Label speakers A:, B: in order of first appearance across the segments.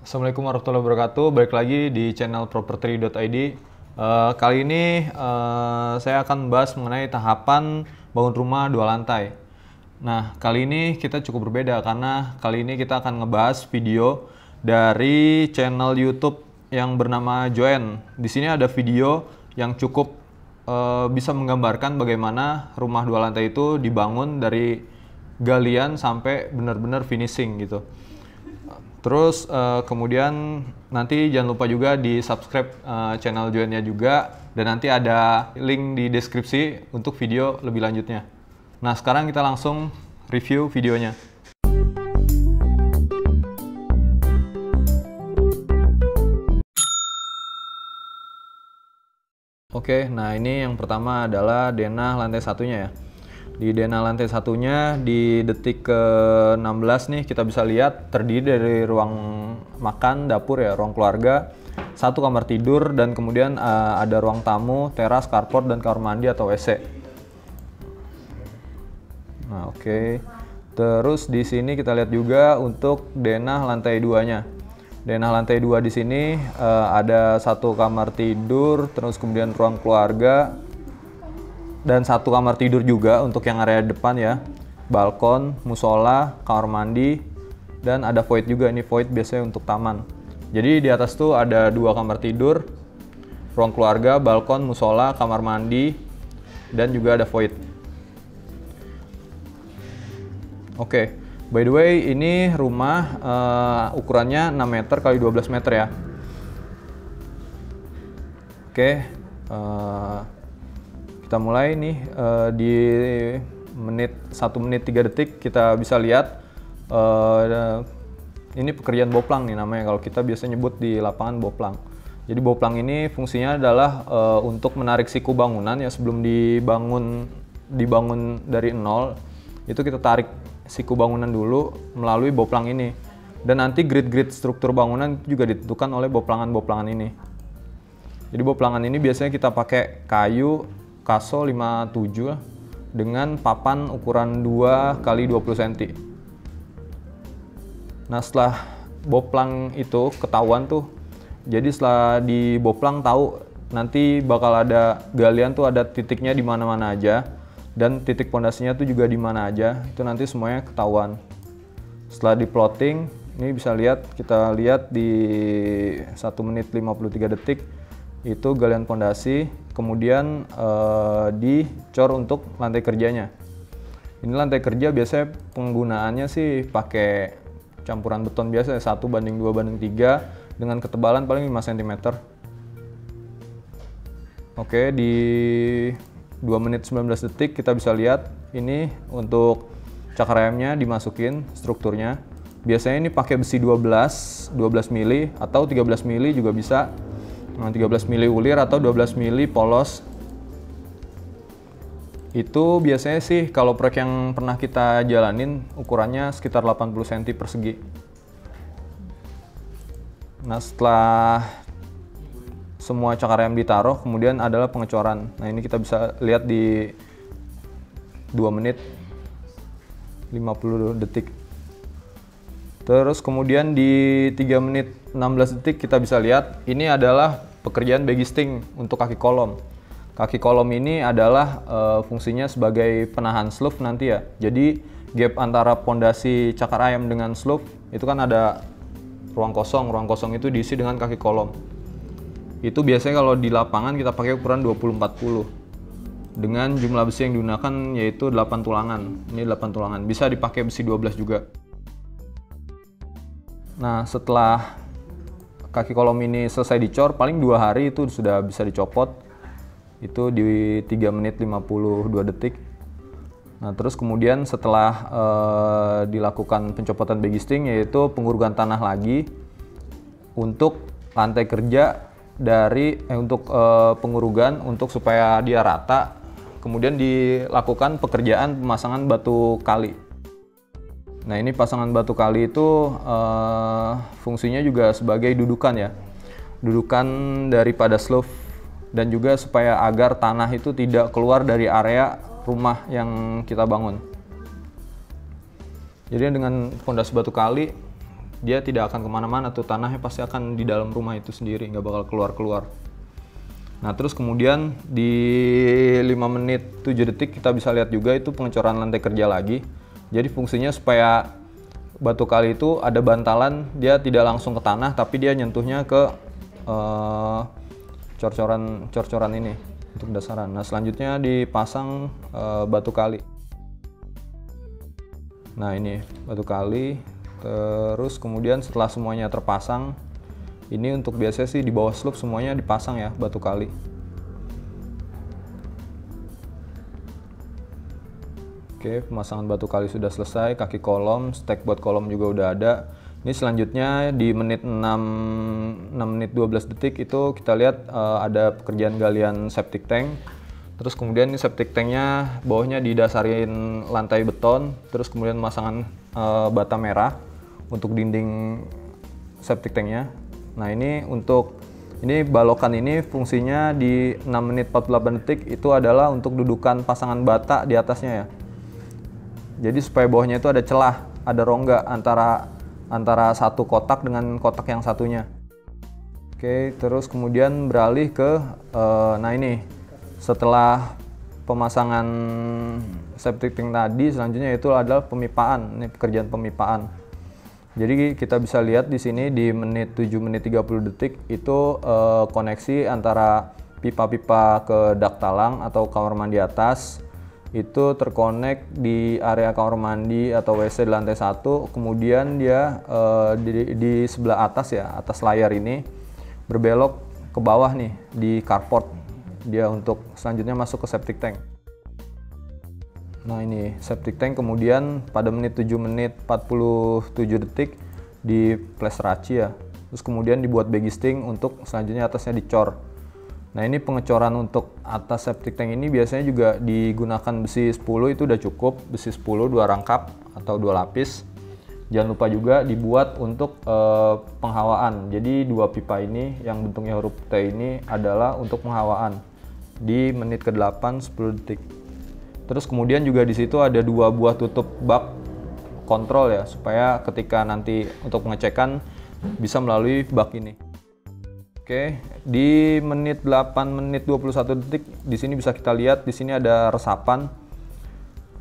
A: Assalamualaikum warahmatullahi wabarakatuh. Balik lagi di channel property.id. Kali ini saya akan membahas mengenai tahapan bangun rumah 2 lantai. Nah, kali ini kita cukup berbeda karena kali ini kita akan ngebahas video dari channel YouTube yang bernama Joen. Di sini ada video yang cukup bisa menggambarkan bagaimana rumah 2 lantai itu dibangun dari galian sampai benar-benar finishing gitu. Terus kemudian nanti jangan lupa juga di subscribe channel Joennya juga, dan nanti ada link di deskripsi untuk video lebih lanjutnya. Nah, sekarang kita langsung review videonya. Oke, nah ini yang pertama adalah denah lantai satunya ya. Di denah lantai satunya di detik ke-16 nih kita bisa lihat terdiri dari ruang makan, dapur ya, ruang keluarga, 1 kamar tidur, dan kemudian ada ruang tamu, teras, carport, dan kamar mandi atau WC. Nah, oke. Terus di sini kita lihat juga untuk denah lantai 2-nya. Denah lantai 2 di sini ada 1 kamar tidur, terus kemudian ruang keluarga, dan 1 kamar tidur juga untuk yang area depan ya, balkon, musola, kamar mandi, dan ada void juga. Ini void biasanya untuk taman. Jadi di atas tuh ada 2 kamar tidur, ruang keluarga, balkon, musola, kamar mandi, dan juga ada void. Oke, by the way ini rumah ukurannya 6 meter x 12 meter ya. Oke, kita mulai nih di 1 menit 3 detik kita bisa lihat ini pekerjaan boplang nih namanya, kalau kita biasa nyebut di lapangan boplang. Jadi boplang ini fungsinya adalah untuk menarik siku bangunan ya, sebelum dibangun dari nol itu kita tarik siku bangunan dulu melalui boplang ini, dan nanti grid-grid struktur bangunan juga ditentukan oleh boplangan-boplangan ini. Jadi boplangan ini biasanya kita pakai kayu kaso 57 dengan papan ukuran 2 x 20 cm. Nah, setelah boplang itu ketahuan tuh, jadi setelah di boplang tahu nanti bakal ada galian tuh, ada titiknya di mana-mana aja, dan titik pondasinya tuh juga di mana aja, itu nanti semuanya ketahuan. Setelah di plotting, ini bisa kita lihat di 1 menit 53 detik itu galian pondasi, kemudian dicor untuk lantai kerjanya. Ini lantai kerja biasanya penggunaannya sih pakai campuran beton biasa, 1:2:3 dengan ketebalan paling 5 cm. Oke, di 2 menit 19 detik kita bisa lihat ini untuk cakar ayamnya dimasukin strukturnya. Biasanya ini pakai besi 12 mili atau 13 mili juga bisa. 13 mili ulir atau 12 mili polos. Itu biasanya sih kalau proyek yang pernah kita jalanin ukurannya sekitar 80 cm persegi. Nah, setelah semua cakar ayam ditaruh, kemudian adalah pengecoran. Nah, ini kita bisa lihat di 2 menit 50 detik. Terus kemudian di 3 menit 16 detik kita bisa lihat ini adalah pekerjaan bagisting untuk kaki kolom. Kaki kolom ini adalah fungsinya sebagai penahan slope nanti ya. Jadi gap antara pondasi cakar ayam dengan slope itu kan ada ruang kosong itu diisi dengan kaki kolom. Itu biasanya kalau di lapangan kita pakai ukuran 20-40 dengan jumlah besi yang digunakan yaitu 8 tulangan. Ini 8 tulangan, bisa dipakai besi 12 juga. Nah, setelah kaki kolom ini selesai dicor, paling 2 hari itu sudah bisa dicopot. Itu di 3 menit 52 detik. Nah, terus kemudian setelah dilakukan pencopotan bagisting, yaitu pengurugan tanah lagi untuk lantai kerja untuk pengurugan untuk supaya dia rata. Kemudian dilakukan pekerjaan pemasangan batu kali. Nah, ini pasangan batu kali itu fungsinya juga sebagai dudukan ya. Dudukan daripada slope, dan juga supaya agar tanah itu tidak keluar dari area rumah yang kita bangun. Jadi dengan pondasi batu kali dia tidak akan kemana-mana tuh, tanahnya pasti akan di dalam rumah itu sendiri, nggak bakal keluar-keluar. Nah terus kemudian di 5 menit 7 detik kita bisa lihat juga itu pengecoran lantai kerja lagi. Jadi fungsinya supaya batu kali itu ada bantalan, dia tidak langsung ke tanah tapi dia nyentuhnya ke cor-coran ini untuk dasaran. Nah selanjutnya dipasang batu kali. Nah ini batu kali, terus kemudian setelah semuanya terpasang, ini untuk biasanya sih di bawah slope semuanya dipasang ya batu kali. Oke, pemasangan batu kali sudah selesai, kaki kolom, stek buat kolom juga udah ada. Ini selanjutnya di menit 6 menit 12 detik itu kita lihat ada pekerjaan galian septic tank. Terus kemudian ini septic tanknya bawahnya didasarin lantai beton, terus kemudian pemasangan bata merah untuk dinding septic tanknya. Nah ini balokan ini fungsinya di 6 menit 48 detik itu adalah untuk dudukan pasangan bata di atasnya ya. Jadi supaya bawahnya itu ada celah, ada rongga antara satu kotak dengan kotak yang satunya. Oke, terus kemudian beralih ke nah ini setelah pemasangan septic tank tadi, selanjutnya itu adalah pemipaan. Ini pekerjaan pemipaan. Jadi kita bisa lihat di sini di menit 7 menit 30 detik itu koneksi antara pipa-pipa ke dak talang atau kamar mandi atas itu terkonek di area kamar mandi atau WC di lantai 1, kemudian dia di sebelah atas ya, atas layar ini berbelok ke bawah nih di carport, dia untuk selanjutnya masuk ke septic tank. Nah ini septic tank kemudian pada menit 7 menit 47 detik di flash raci ya, terus kemudian dibuat bagisting untuk selanjutnya atasnya dicor. Nah ini pengecoran untuk atas septic tank ini biasanya juga digunakan besi 10, itu udah cukup, besi 10 2 rangkap atau 2 lapis. Jangan lupa juga dibuat untuk penghawaan. Jadi 2 pipa ini yang bentuknya huruf T ini adalah untuk penghawaan di menit ke-8 10 detik. Terus kemudian juga di situ ada 2 buah tutup bak kontrol ya, supaya ketika nanti untuk pengecekan bisa melalui bak ini. Oke, di menit 8 menit 21 detik di sini bisa kita lihat di sini ada resapan.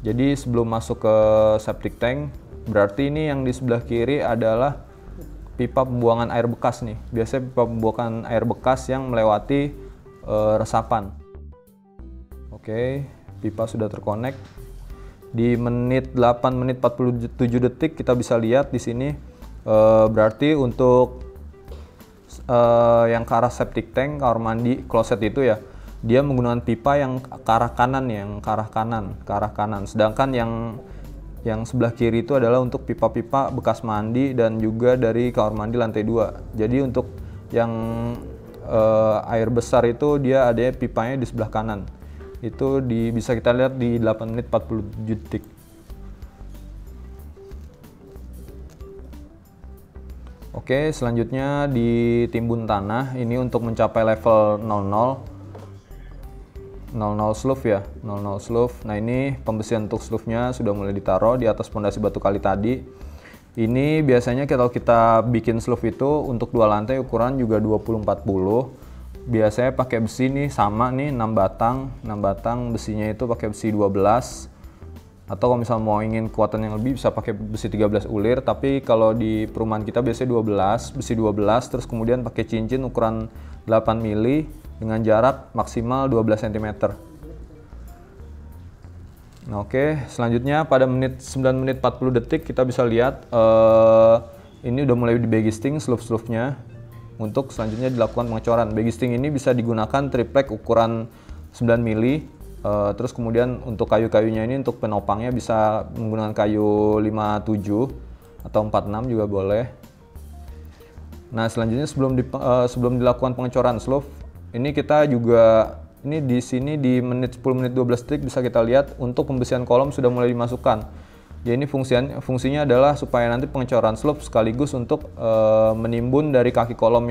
A: Jadi sebelum masuk ke septic tank, berarti ini yang di sebelah kiri adalah pipa pembuangan air bekas nih. Biasanya pipa pembuangan air bekas yang melewati resapan. Oke, pipa sudah terkonek. Di menit 8 menit 47 detik kita bisa lihat di sini berarti untuk yang ke arah septic tank, kamar mandi, kloset itu ya, dia menggunakan pipa yang ke arah kanan, ke arah kanan. Sedangkan yang sebelah kiri itu adalah untuk pipa-pipa bekas mandi dan juga dari kamar mandi lantai 2. Jadi untuk yang air besar itu dia ada pipanya di sebelah kanan. Itu bisa kita lihat di 8 menit 47 detik. Oke, selanjutnya di timbun tanah ini untuk mencapai level 00 slope ya, 00 slope. Nah ini pembesian untuk slope-nya sudah mulai ditaruh di atas pondasi batu kali tadi. Ini biasanya kalau kita bikin slope itu untuk 2 lantai ukuran juga 20-40. Biasanya pakai besi nih sama nih 6 batang, besinya itu pakai besi 12. Atau kalau misalnya mau ingin kekuatan yang lebih bisa pakai besi 13 ulir, tapi kalau di perumahan kita biasanya 12, besi 12, terus kemudian pakai cincin ukuran 8 mili dengan jarak maksimal 12 cm. Nah, oke, selanjutnya pada 9 menit 40 detik kita bisa lihat ini udah mulai di bagisting slope-slope-nya untuk selanjutnya dilakukan pengecoran. Bagisting ini bisa digunakan triplek ukuran 9 mili. Terus kemudian untuk kayu-kayunya ini untuk penopangnya bisa menggunakan kayu 57 atau 46 juga boleh. Nah selanjutnya sebelum dilakukan pengecoran slope, ini kita juga ini di sini di menit 10 menit 12 detik bisa kita lihat untuk pembesian kolom sudah mulai dimasukkan. Jadi ini fungsinya adalah supaya nanti pengecoran slope sekaligus untuk menimbun dari kaki kolom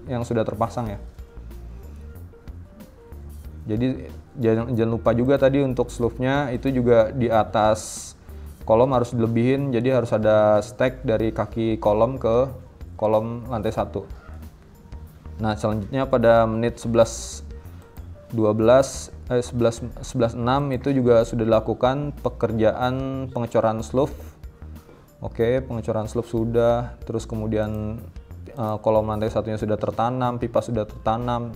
A: yang sudah terpasang ya. Jadi jangan lupa juga tadi untuk slope-nya itu juga di atas kolom harus dilebihin, jadi harus ada stack dari kaki kolom ke kolom lantai 1. Nah, selanjutnya pada menit 11.6 itu juga sudah dilakukan pekerjaan pengecoran slope. Oke, pengecoran slope sudah, terus kemudian kolom lantai satunya sudah tertanam, pipa sudah tertanam.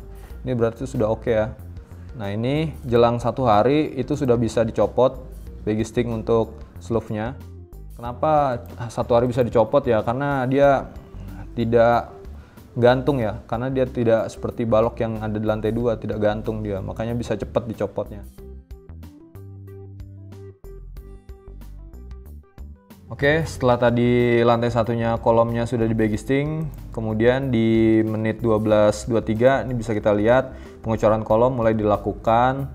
A: Ini berarti sudah oke ya. Nah, ini jelang 1 hari itu sudah bisa dicopot bagisting untuk slope-nya. Kenapa 1 hari bisa dicopot ya? Karena dia tidak gantung ya, karena dia tidak seperti balok yang ada di lantai 2, tidak gantung dia, makanya bisa cepat dicopotnya. Oke, setelah tadi lantai satunya kolomnya sudah di bagisting, kemudian di menit 12.23 ini bisa kita lihat pengecoran kolom mulai dilakukan.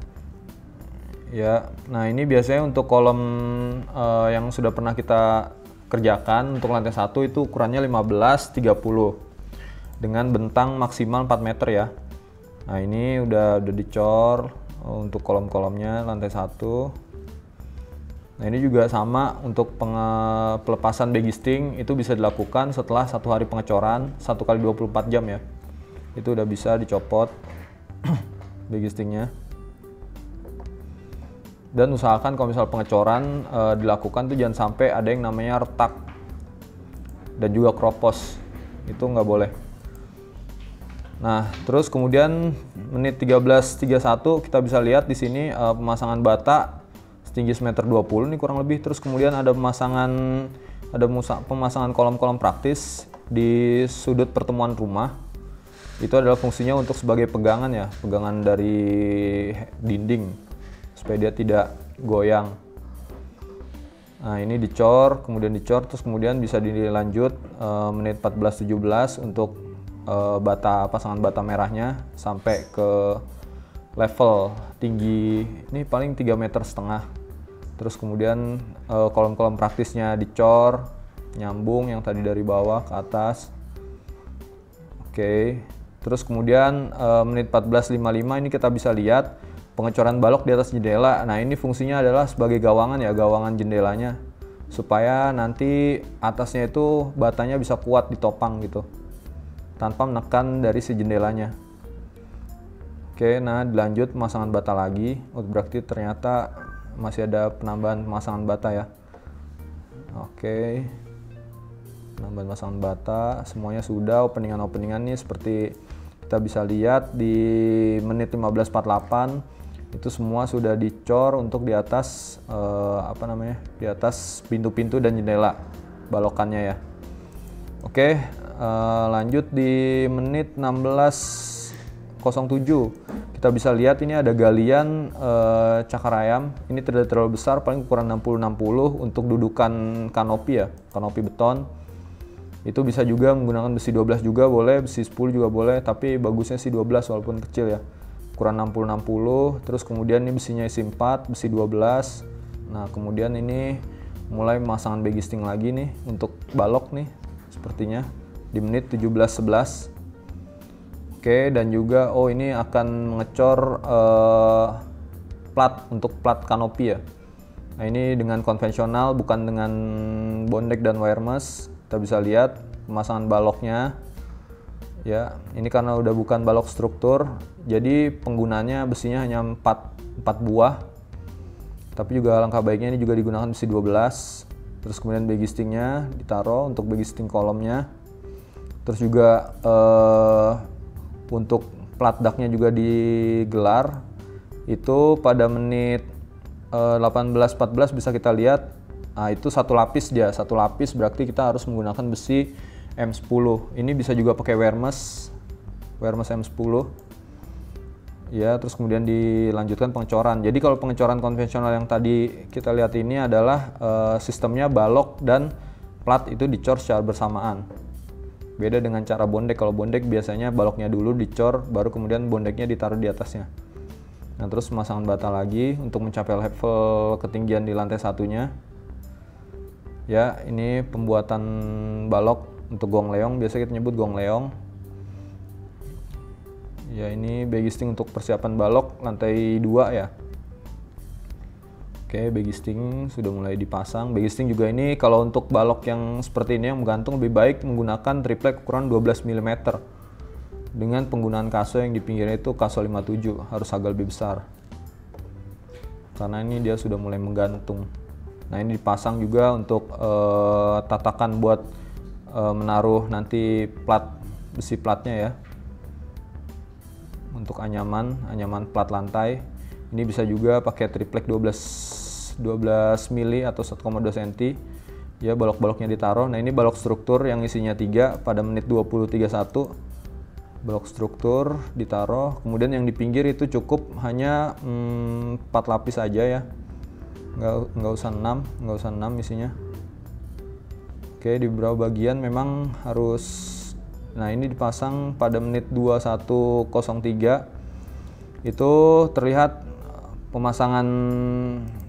A: Ya, nah ini biasanya untuk kolom yang sudah pernah kita kerjakan untuk lantai 1 itu ukurannya 15-30 dengan bentang maksimal 4 meter ya. Nah, ini udah dicor untuk kolom-kolomnya lantai 1. Nah, ini juga sama untuk pelepasan bagisting itu bisa dilakukan setelah 1 hari pengecoran 1 kali 24 jam ya. Itu udah bisa dicopot bagistingnya. Dan usahakan kalau misal pengecoran dilakukan tuh jangan sampai ada yang namanya retak dan juga kropos, itu nggak boleh. Nah, terus kemudian menit 13.31 kita bisa lihat di sini pemasangan bata setinggi 1,20 m ini kurang lebih. Terus kemudian ada pemasangan kolom-kolom praktis di sudut pertemuan rumah. Itu adalah fungsinya untuk sebagai pegangan ya, pegangan dari dinding supaya dia tidak goyang. Nah, ini dicor, terus kemudian bisa dilanjut menit 14.17 untuk pasangan bata merahnya sampai ke level tinggi ini paling 3,5 meter. Terus kemudian kolom-kolom praktisnya dicor, nyambung yang tadi dari bawah ke atas. Oke. Terus kemudian menit 14.55 ini kita bisa lihat pengecoran balok di atas jendela. Nah, ini fungsinya adalah sebagai gawangan ya, gawangan jendelanya supaya nanti atasnya itu batanya bisa kuat ditopang gitu tanpa menekan dari si jendelanya. Oke, nah dilanjut pemasangan bata lagi. Berarti ternyata masih ada penambahan pemasangan bata ya. Oke, penambahan pemasangan bata semuanya sudah. Openingan nih seperti kita bisa lihat di menit 15.48 itu semua sudah dicor untuk di atas di atas pintu-pintu dan jendela balokannya ya. Oke, lanjut di menit 16.07 kita bisa lihat ini ada galian cakar ayam. Ini tidak terlalu besar, paling ukuran 60-60 untuk dudukan kanopi ya, kanopi beton. Itu bisa juga menggunakan besi 12 juga boleh, besi 10 juga boleh, tapi bagusnya sih 12 walaupun kecil ya, ukuran 60-60. Terus kemudian ini besinya isi 4, besi 12. Nah, kemudian ini mulai pemasangan bagisting lagi nih untuk balok nih sepertinya di menit 17.11. Oke, dan juga ini akan mengecor plat untuk plat kanopi ya. Nah, ini dengan konvensional bukan dengan bondek dan wire mesh. Kita bisa lihat pemasangan baloknya ya. Ini karena udah bukan balok struktur, jadi penggunanya besinya hanya 4 buah. Tapi juga alangkah baiknya ini juga digunakan besi 12. Terus kemudian bagistingnya ditaruh untuk bagisting kolomnya. Terus juga untuk plat ductnya juga digelar. Itu pada menit 18.14 bisa kita lihat. Nah, itu satu lapis dia, satu lapis berarti kita harus menggunakan besi M10. Ini bisa juga pakai wire mesh M10. Ya, terus kemudian dilanjutkan pengecoran. Jadi kalau pengecoran konvensional yang tadi kita lihat ini adalah sistemnya balok dan plat itu dicor secara bersamaan. Beda dengan cara bondek. Kalau bondek biasanya baloknya dulu dicor, baru kemudian bondeknya ditaruh di atasnya. Nah, terus pemasangan bata lagi untuk mencapai level ketinggian di lantai satunya. Ya, ini pembuatan balok untuk gong leong, biasa kita nyebut gong leong. Ya, ini bagisting untuk persiapan balok lantai 2 ya. Oke, bagisting sudah mulai dipasang. Bagisting juga ini kalau untuk balok yang seperti ini yang menggantung lebih baik menggunakan triplek ukuran 12 mm. Dengan penggunaan kaso yang di pinggirnya itu kaso 57, harus agak lebih besar. Karena ini dia sudah mulai menggantung. Nah, ini dipasang juga untuk tatakan buat menaruh nanti besi platnya ya. Untuk anyaman plat lantai. Ini bisa juga pakai triplek 12 mili atau 1,2 cm. Ya, balok-baloknya ditaruh. Nah, ini balok struktur yang isinya 3 pada menit 20.31. Balok struktur ditaruh. Kemudian yang di pinggir itu cukup hanya 4 lapis aja ya. Nggak usah 6 isinya. Oke, di beberapa bagian memang harus. Nah, ini dipasang pada menit 21.03. Itu terlihat pemasangan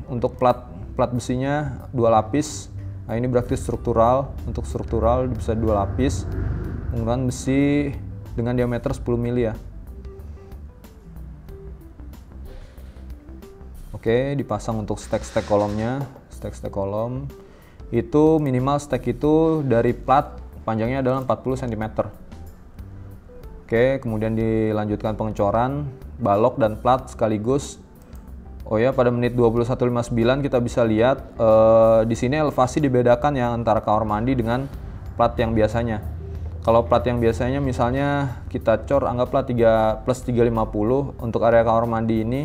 A: untuk plat besinya 2 lapis. Nah, ini berarti struktural. Untuk struktural bisa 2 lapis menggunakan besi dengan diameter 10 mili ya. Oke, dipasang untuk stek kolomnya. Stek kolom itu minimal stek itu dari plat panjangnya adalah 40 cm. Oke, kemudian dilanjutkan pengecoran balok dan plat sekaligus. Oh ya, pada menit 21.59 kita bisa lihat di sini elevasi dibedakan ya antara kamar mandi dengan plat yang biasanya. Kalau plat yang biasanya misalnya kita cor anggaplah plus 350, untuk area kamar mandi ini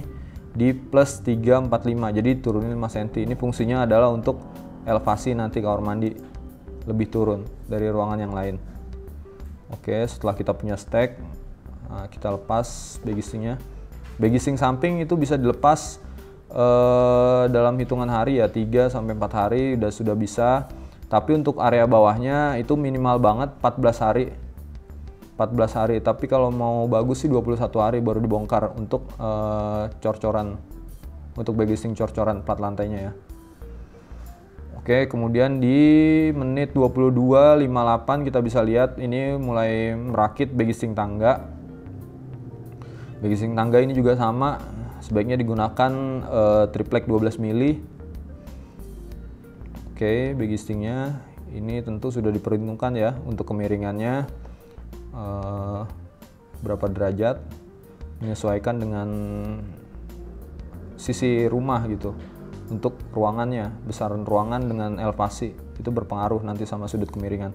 A: di plus 345, jadi turunin 5 cm. Ini fungsinya adalah untuk elevasi nanti kamar mandi lebih turun dari ruangan yang lain. Oke, setelah kita punya stek, kita lepas bagistingnya. Bagisting samping itu bisa dilepas dalam hitungan hari ya, 3 sampai 4 hari sudah bisa. Tapi untuk area bawahnya itu minimal banget 14 hari. 14 hari, tapi kalau mau bagus sih 21 hari baru dibongkar untuk cor-coran, untuk bagisting cor-coran plat lantainya ya. Oke, kemudian di menit 22.58 kita bisa lihat ini mulai merakit bagisting tangga. Bagisting tangga ini juga sama, sebaiknya digunakan triplek 12 mili. Oke, bagistingnya ini tentu sudah diperhitungkan ya untuk kemiringannya berapa derajat, menyesuaikan dengan sisi rumah gitu. Untuk ruangannya, besaran ruangan dengan elevasi itu berpengaruh nanti sama sudut kemiringan.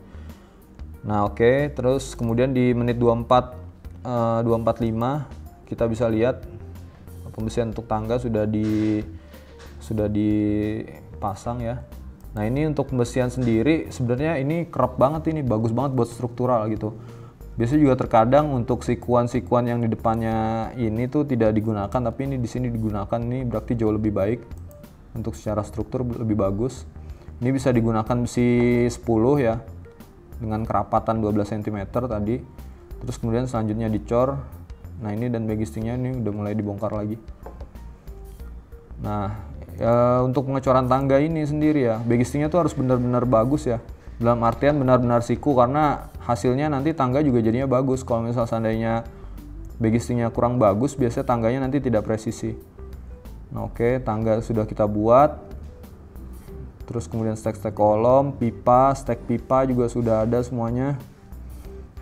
A: Nah, oke, terus kemudian di menit 245 kita bisa lihat pembesian untuk tangga sudah dipasang ya. Nah, ini untuk pembesian sendiri sebenarnya ini kerap banget, ini bagus banget buat struktural gitu. Biasanya juga terkadang untuk sikuan-sikuan yang di depannya ini tuh tidak digunakan, tapi ini di sini digunakan, ini berarti jauh lebih baik. Untuk secara struktur lebih bagus. Ini bisa digunakan besi 10 ya, dengan kerapatan 12 cm tadi. Terus kemudian selanjutnya dicor. Nah, ini dan bagistingnya ini udah mulai dibongkar lagi. Nah, ya, untuk pengecoran tangga ini sendiri ya, bagistingnya tuh harus benar-benar bagus ya. Dalam artian benar-benar siku, karena hasilnya nanti tangga juga jadinya bagus. Kalau misal seandainya bagistingnya kurang bagus, biasanya tangganya nanti tidak presisi. Nah, oke, tangga sudah kita buat. Terus kemudian stek kolom, pipa, stek pipa juga sudah ada semuanya.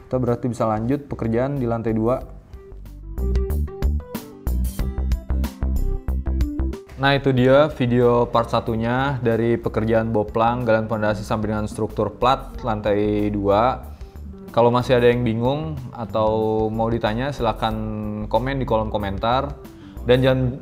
A: Kita berarti bisa lanjut pekerjaan di lantai 2. Nah, itu dia video part satunya dari pekerjaan boplang, galian pondasi sampai dengan struktur plat lantai 2. Kalau masih ada yang bingung atau mau ditanya, silahkan komen di kolom komentar. Dan jangan